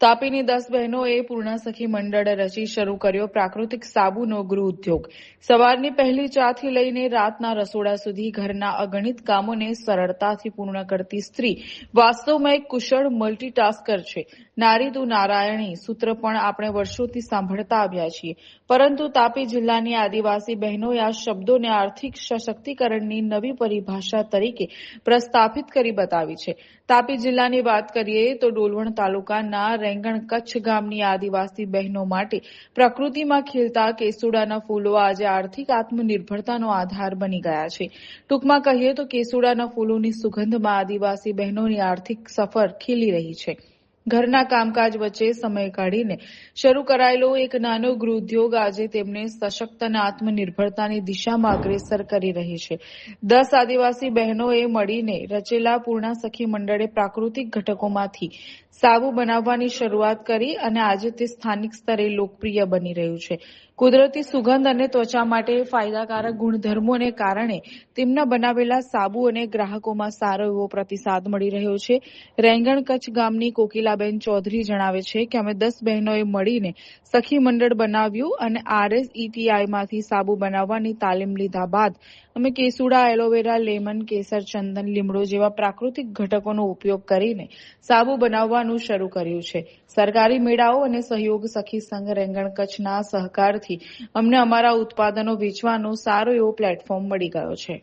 તાપીની 10 બહેનોએ પૂર્ણા સખી મંડળ રચી શરૂ કર્યો પ્રાકૃતિક સાબુનો ગૃહ ઉદ્યોગ। સવારની પહેલી ચાથી લઈને રાતના રસોડા સુધી ઘરના અગણિત કામોને સરળતાથી પૂર્ણ કરતી સ્ત્રી વાસ્તવમાં એક કુશળ મલ્ટીટાસ્કર છે। નારી તું નારાયણી સૂત્ર પણ આપણે વર્ષોથી સાંભળતા આવ્યા છીએ, પરંતુ તાપી જિલ્લાની આદિવાસી બહેનોએ આ શબ્દોને આર્થિક સશક્તિકરણની નવી પરિભાષા તરીકે પ્રસ્થાપિત કરી બતાવી છે। તાપી જિલ્લાની વાત કરીએ તો ડોલવણ તાલુકાના રેંગણ કચ્છ ગામની આદિવાસી બહેનો માટે પ્રકૃતિમાં ખીલતા કેસુડાના ફૂલો આજે આર્થિક આત્મનિર્ભરતાનો આધાર બની ગયા છે। ટૂંકમાં કહીએ તો કેસુડાના ફૂલોની સુગંધમાં આદિવાસી બહેનોની આર્થિક સફર ખીલી રહી છે। ઘરના કામકાજ વચ્ચે સમય કાઢીને શરૂ કરાયેલો એક નાનો ગૃહ ઉદ્યોગ આજે તેમને સશક્ત અને આત્મનિર્ભરતાની દિશામાં અગ્રેસર કરી રહી છે। 10 આદિવાસી બહેનોએ મળીને રચેલા પૂર્ણા સખી મંડળે પ્રાકૃતિક ઘટકોમાંથી સાબુ બનાવવાની શરૂઆત કરી અને આજે તે સ્થાનિક સ્તરે લોકપ્રિય બની રહ્યું છે। કુદરતી સુગંધ અને ત્વચા માટે ફાયદાકારક ગુણધર્મોને કારણે તેમના બનાવેલા સાબુઓને ગ્રાહકોમાં સારો એવો પ્રતિસાદ મળી રહ્યો છે। રેંગણ કચ્છ ગામની કોકિલાબેન ચૌધરી જણાવે છે કે અમે 10 બહેનોએ મળીને સખી મંડળ બનાવ્યું અને RSETIમાંથી સાબુ બનાવવાની તાલીમ લીધા બાદ અમે કેસુડા, એલોવેરા, લેમન, કેસર, ચંદન, લીમડો જેવા પ્રાકૃતિક ઘટકોનો ઉપયોગ કરીને સાબુ બનાવવાનું શરૂ કર્યું છે। સરકારી મેળાઓ અને સહયોગ સખી સંઘ રેંગણ કચ્છના સહકારથી અમને અમારા ઉત્પાદનો વેચવાનો સારો એવો પ્લેટફોર્મ મળી ગયો છે।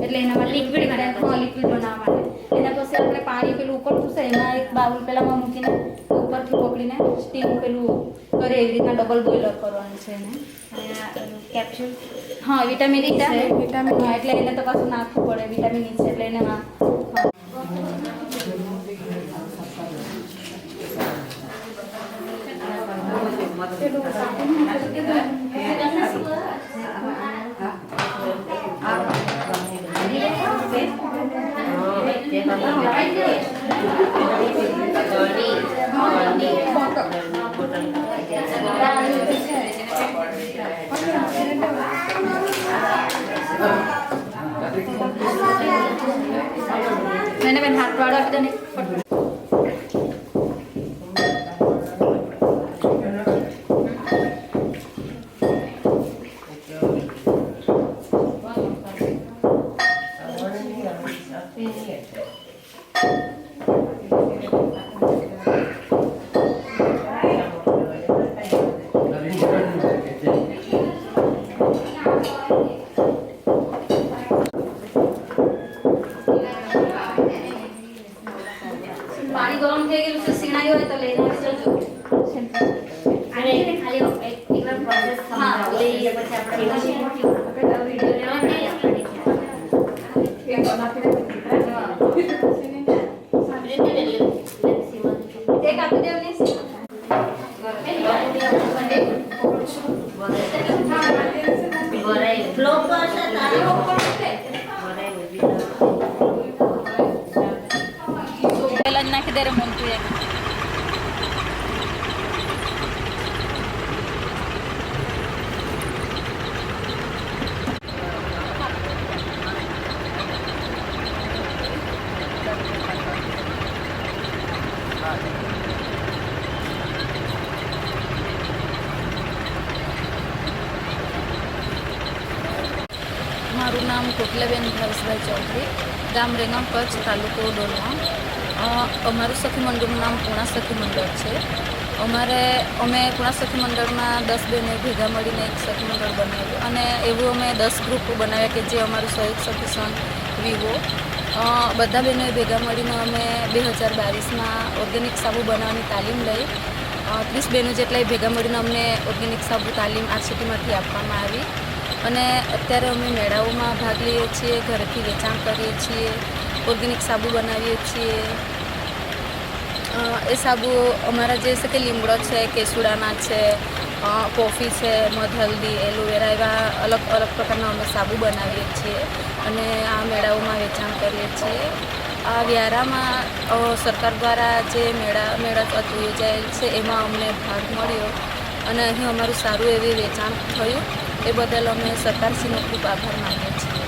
એટલે એનામાં લિક્વિડ બનાવવા એના પછી આપણે પાણી પેલું ઉકળતું છે એમાં એક બાઉલ પેલામાં મૂકીને ઉપરથી પકડીને સ્ટીમ પેલું કરે એવી રીતના ડબલ બોઇલર કરવાનું છે એને। કેપ્સ્યુલ હા વિટામિન E છે વિટામિન હા એટલે એને તો પાછું નાખવું પડે વિટામિન E છે એટલે એને मैंने मैंने हाथ वाड़ा भी नहीं पानी गरम થઈ ગયું છે સીણાઈ હોય તો લઈને આવી જજો અને ખાલી એકવાર પ્રોસેસ સમજાવો એટલે પછી આપણે વિડિયો લેવા એક બનાવી એક આપી દેવની બરાઈ ફ્લો કરશે તારો નાખી દે રે મોન્ટુ એક મારું નામ કોકિલાબેન ભાવેશભાઈ ચૌધરી, ગામ રેંગણ કચ્છ, તાલુકો ડોલવણ। અમારું સખી મંડળનું નામ પૂર્ણા સખી મંડળ છે। અમે પૂર્ણા સખી મંડળમાં 10 બહેનોએ ભેગા મળીને એક સખી મંડળ બનાવ્યું અને એવું અમે 10 ગ્રુપ બનાવ્યા કે જે અમારું સહયોગ સખી સંઘ વિવો બધા બહેનોએ ભેગા મળીને અમે 2022માં ઓર્ગેનિક સાબુ બનાવવાની તાલીમ લઈ 30 બહેનો જેટલા ભેગા મળીને અમને ઓર્ગેનિક સાબુ તાલીમ આ સિટીમાંથી આપવામાં આવી અને અત્યારે અમે મેળાઓમાં ભાગ લઈએ છીએ, ઘરેથી વેચાણ કરીએ છીએ, ઓર્ગેનિક સાબુ બનાવીએ છીએ। એ સાબુ અમારા જે છે કે લીમડો છે, કેસુડાના છે, કોફી છે, મધ, હલ્દી, એલોવેરા એવા અલગ અલગ પ્રકારના અમે સાબુ બનાવીએ છીએ અને આ મેળાઓમાં વેચાણ કરીએ છીએ। આ વ્યારામાં સરકાર દ્વારા જે મેળા યોજાયેલ છે એમાં અમને ભાગ મળ્યો અને અહીં અમારું સારું એવું વેચાણ થયું। એ બદલ અમે સરકારશ્રીનો ખૂબ આભાર માનીએ છીએ.